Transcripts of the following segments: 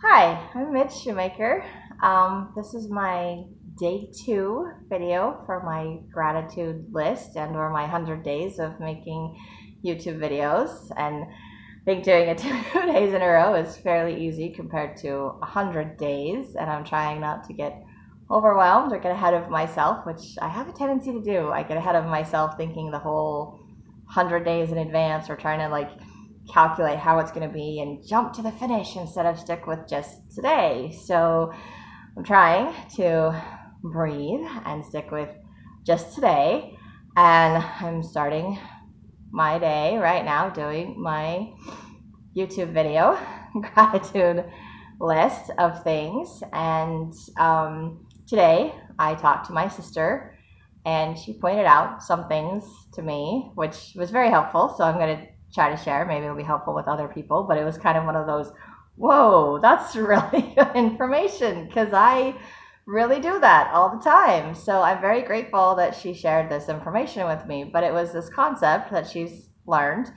Hi, I'm Midge Shoemaker. This is my day 2 video for my gratitude list and or my 100 days of making YouTube videos. And I think doing it 2 days in a row is fairly easy compared to 100 days. And I'm trying not to get overwhelmed or get ahead of myself, which I have a tendency to do. I get ahead of myself thinking the whole 100 days in advance or trying to calculate how it's going to be and jump to the finish instead of stick with just today. So I'm trying to breathe and stick with just today. And I'm starting my day right now doing my YouTube video gratitude list of things. And today I talked to my sister and she pointed out some things to me, which was very helpful. So I'm going to try to share. Maybe it'll be helpful with other people, but it was kind of one of those, whoa, that's really good information, because I really do that all the time. So I'm very grateful that she shared this information with me. But it was this concept that she's learned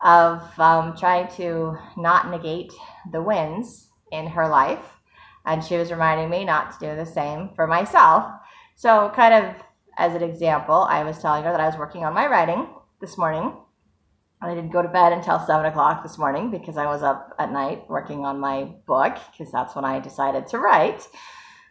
of trying to not negate the wins in her life. And she was reminding me not to do the same for myself. So kind of as an example, I was telling her that I was working on my writing this morning. I didn't go to bed until 7 o'clock this morning because I was up at night working on my book, because that's when I decided to write.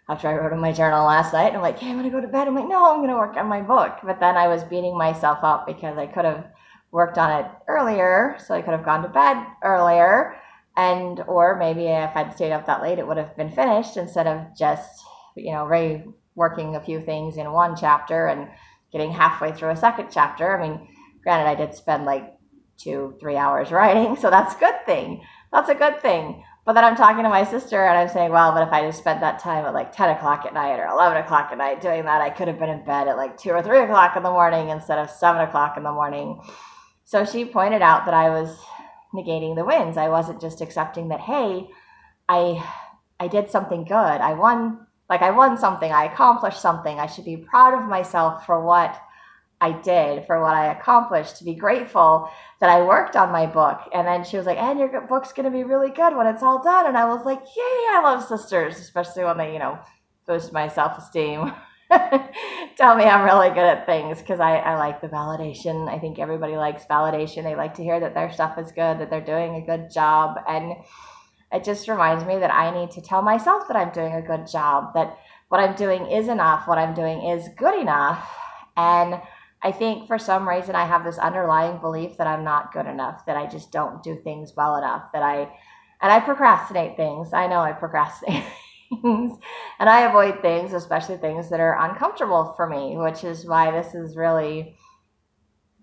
After I wrote in my journal last night, I'm like, hey, I'm going to go to bed. I'm like, no, I'm going to work on my book. But then I was beating myself up because I could have worked on it earlier, so I could have gone to bed earlier. And or maybe if I'd stayed up that late, it would have been finished instead of just, reworking a few things in one chapter and getting halfway through a second chapter. I mean, granted, I did spend 2-3 hours writing, so that's a good thing. That's a good thing. But then I'm talking to my sister and I'm saying, well, but if I just spent that time at 10 o'clock at night or 11 o'clock at night doing that, I could have been in bed at 2 or 3 o'clock in the morning instead of 7 o'clock in the morning. So she pointed out that I was negating the wins. I wasn't just accepting that, hey, I did something good. I won something. I accomplished something. I should be proud of myself for what I did, for what I accomplished, to be grateful that I worked on my book. And then she was like, and your book's going to be really good when it's all done. And I was like, yay, I love sisters, especially when they, boost my self-esteem. Tell me I'm really good at things, because I like the validation. I think everybody likes validation. They like to hear that their stuff is good, that they're doing a good job. And it just reminds me that I need to tell myself that I'm doing a good job, that what I'm doing is enough, what I'm doing is good enough. And I think for some reason I have this underlying belief that I'm not good enough, that I just don't do things well enough, and I procrastinate things. I know I procrastinate things, and I avoid things, especially things that are uncomfortable for me, which is why this is really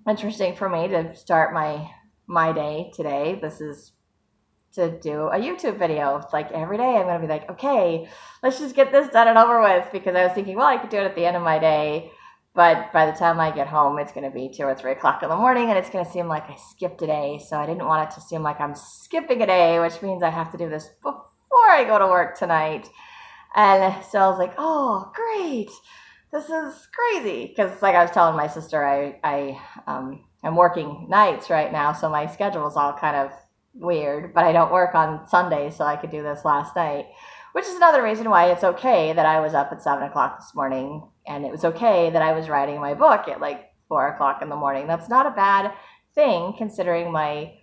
interesting for me to start my day today. This is to do a YouTube video. It's every day I'm going to be okay, let's just get this done and over with, because I was thinking, well, I could do it at the end of my day. But by the time I get home, it's going to be 2 or 3 o'clock in the morning, and it's going to seem like I skipped a day. So I didn't want it to seem like I'm skipping a day, which means I have to do this before I go to work tonight. And so I was like, oh, great. This is crazy. Because I was telling my sister, I'm working nights right now, so my schedule is all kind of weird. But I don't work on Sundays, so I could do this last night. Which is another reason why it's okay that I was up at 7 o'clock this morning, and it was okay that I was writing my book at 4 o'clock in the morning. That's not a bad thing considering my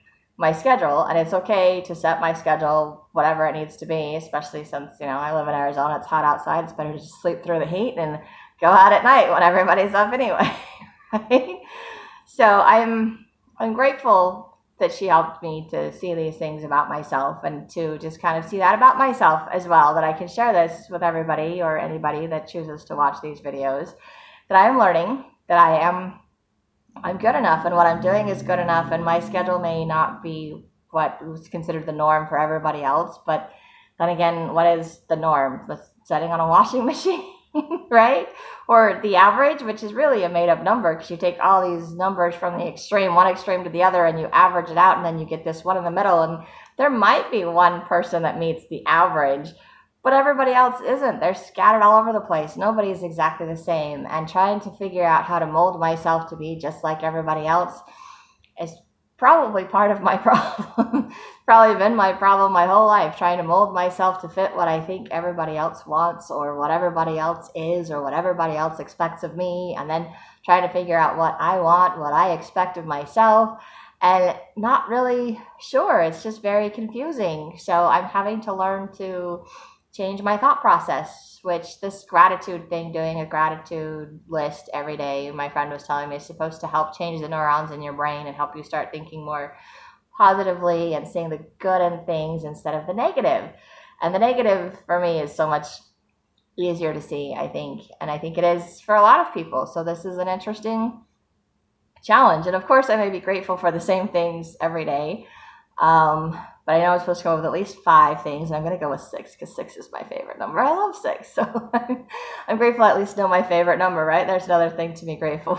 schedule, and it's okay to set my schedule whatever it needs to be, especially since, I live in Arizona. It's hot outside. It's better to just sleep through the heat and go out at night when everybody's up anyway, right? So I'm grateful that she helped me to see these things about myself, and to just kind of see that about myself as well, that I can share this with everybody or anybody that chooses to watch these videos, that I am learning that I'm good enough, and what I'm doing is good enough, and my schedule may not be what was considered the norm for everybody else, but then again, what is the norm? The setting on a washing machine? Right? Or the average, which is really a made-up number, because you take all these numbers from the extreme, one extreme to the other, and you average it out, and then you get this one in the middle, and there might be one person that meets the average, but everybody else isn't. They're scattered all over the place. Nobody's exactly the same, and trying to figure out how to mold myself to be just like everybody else is probably part of my problem. Probably been my problem my whole life, trying to mold myself to fit what I think everybody else wants or what everybody else is or what everybody else expects of me, and then trying to figure out what I want, what I expect of myself, and not really sure. It's just very confusing. So I'm having to learn to change my thought process, which this gratitude thing, doing a gratitude list every day, my friend was telling me, is supposed to help change the neurons in your brain and help you start thinking more positively and seeing the good in things instead of the negative. And the negative for me is so much easier to see, I think. And I think it is for a lot of people. So this is an interesting challenge. And of course, I may be grateful for the same things every day. But I know I'm supposed to go with at least 5 things, and I'm going to go with 6 because 6 is my favorite number. I love 6. So I'm grateful I at least know my favorite number, right? There's another thing to be grateful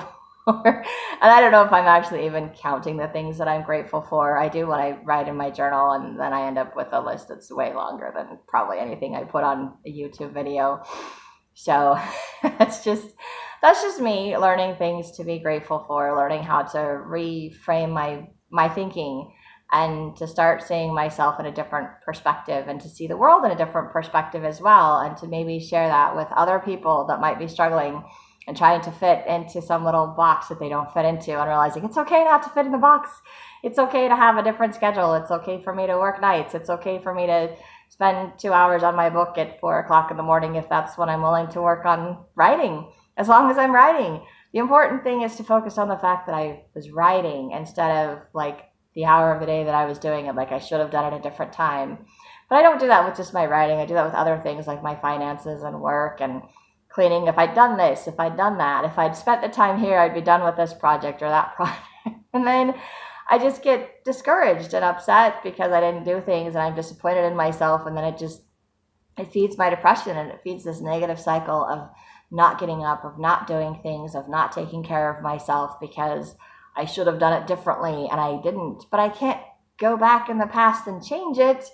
for. And I don't know if I'm actually even counting the things that I'm grateful for. I do when I write in my journal, and then I end up with a list that's way longer than probably anything I put on a YouTube video. So that's just me learning things to be grateful for, learning how to reframe my thinking, and to start seeing myself in a different perspective, and to see the world in a different perspective as well, and to maybe share that with other people that might be struggling and trying to fit into some little box that they don't fit into, and realizing it's okay not to fit in the box. It's okay to have a different schedule. It's okay for me to work nights. It's okay for me to spend 2 hours on my book at 4 o'clock in the morning if that's what I'm willing to work on writing, as long as I'm writing. The important thing is to focus on the fact that I was writing instead of like the hour of the day that I was doing it, like I should have done it at a different time. But I don't do that with just my writing. I do that with other things like my finances and work and cleaning. If I'd done this, if I'd done that, if I'd spent the time here, I'd be done with this project or that project. And then I just get discouraged and upset because I didn't do things, and I'm disappointed in myself. And then it feeds my depression, and it feeds this negative cycle of not getting up, of not doing things, of not taking care of myself because I should have done it differently and I didn't. But I can't go back in the past and change it,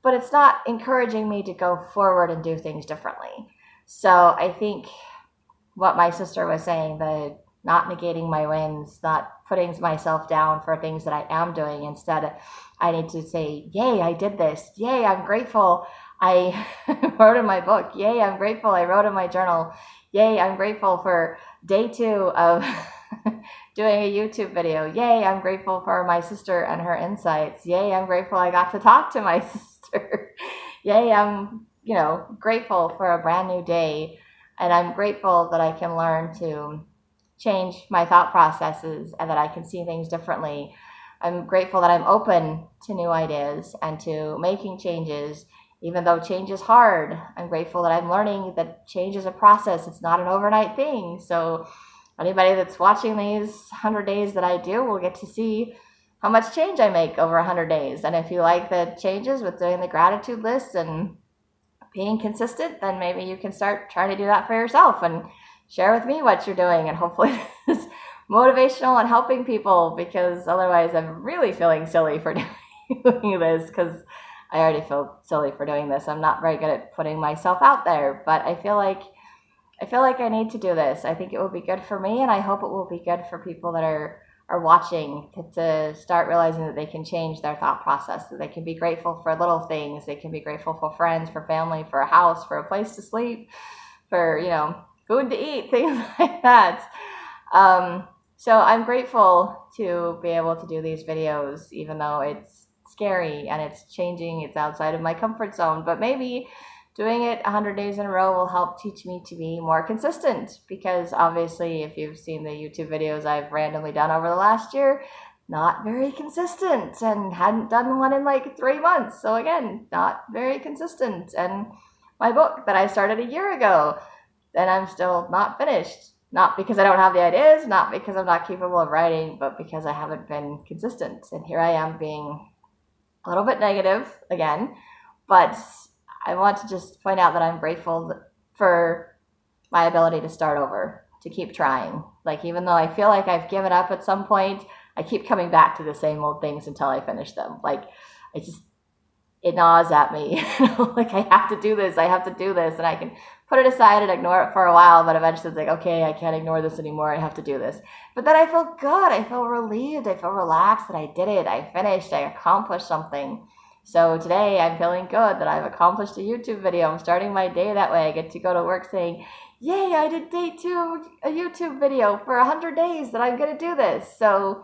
but it's not encouraging me to go forward and do things differently. So I think what my sister was saying, the not negating my wins, not putting myself down for things that I am doing. Instead, I need to say, yay, I did this. Yay, I'm grateful I wrote in my book. Yay, I'm grateful I wrote in my journal. Yay, I'm grateful for day 2 of doing a YouTube video. Yay, I'm grateful for my sister and her insights. Yay, I'm grateful I got to talk to my sister. Yay, I'm grateful for a brand new day. And I'm grateful that I can learn to change my thought processes and that I can see things differently. I'm grateful that I'm open to new ideas and to making changes, even though change is hard. I'm grateful that I'm learning that change is a process. It's not an overnight thing. So anybody that's watching these 100 days that I do will get to see how much change I make over 100 days. And if you like the changes with doing the gratitude list and being consistent, then maybe you can start trying to do that for yourself and share with me what you're doing. And hopefully this is motivational and helping people, because otherwise I'm really feeling silly for doing this, because I already feel silly for doing this. I'm not very good at putting myself out there, but I feel like I need to do this. I think it will be good for me, and I hope it will be good for people that are watching, to start realizing that they can change their thought process, that they can be grateful for little things. They can be grateful for friends, for family, for a house, for a place to sleep, for, food to eat, things like that. So I'm grateful to be able to do these videos, even though it's scary and it's changing, it's outside of my comfort zone. But maybe doing it 100 days in a row will help teach me to be more consistent, because obviously if you've seen the YouTube videos I've randomly done over the last year, not very consistent, and hadn't done one in like 3 months. So again, not very consistent. And my book that I started a year ago, then I'm still not finished. Not because I don't have the ideas, not because I'm not capable of writing, but because I haven't been consistent. And here I am being a little bit negative again, but I want to just point out that I'm grateful for my ability to start over, to keep trying. Like, even though I feel like I've given up at some point, I keep coming back to the same old things until I finish them. Like, it gnaws at me. Like, I have to do this, I have to do this, and I can put it aside and ignore it for a while, but eventually it's like, okay, I can't ignore this anymore, I have to do this. But then I feel good, I feel relieved, I feel relaxed that I did it, I finished, I accomplished something. So today I'm feeling good that I've accomplished a YouTube video. I'm starting my day that way. I get to go to work saying, yay, I did day 2 a YouTube video for 100 days that I'm going to do this. So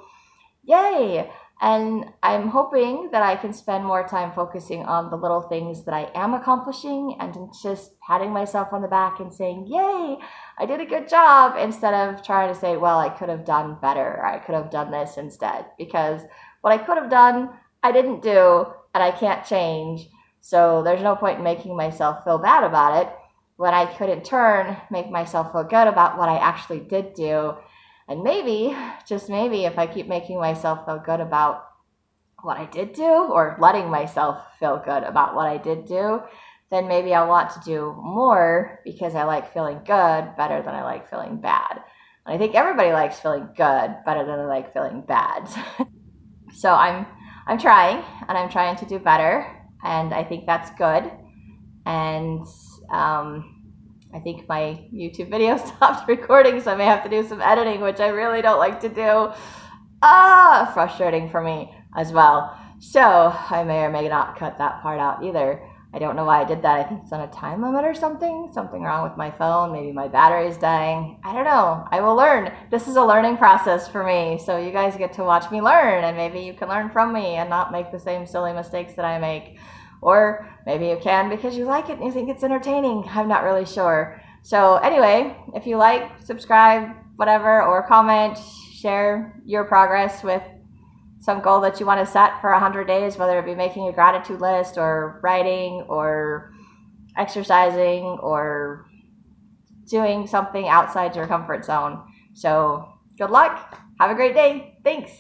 yay! And I'm hoping that I can spend more time focusing on the little things that I am accomplishing and just patting myself on the back and saying, yay, I did a good job, instead of trying to say, well, I could have done better, or I could have done this instead. Because what I could have done, I didn't do, and I can't change. So there's no point in making myself feel bad about it when I could in turn make myself feel good about what I actually did do. And maybe, just maybe, if I keep making myself feel good about what I did do, or letting myself feel good about what I did do, then maybe I'll want to do more, because I like feeling good better than I like feeling bad. And I think everybody likes feeling good better than they like feeling bad. So I'm trying, and I'm trying to do better, and I think that's good. And I think my YouTube video stopped recording, so I may have to do some editing, which I really don't like to do. Frustrating for me as well. So I may or may not cut that part out either. I don't know why I did that. I think it's on a time limit or something. Something wrong with my phone. Maybe my battery's dying. I don't know. I will learn. This is a learning process for me. So you guys get to watch me learn, and maybe you can learn from me and not make the same silly mistakes that I make. Or maybe you can because you like it and you think it's entertaining. I'm not really sure. So anyway, if you like, subscribe, whatever, or comment, share your progress with some goal that you want to set for 100 days, whether it be making a gratitude list, or writing, or exercising, or doing something outside your comfort zone. So good luck. Have a great day. Thanks.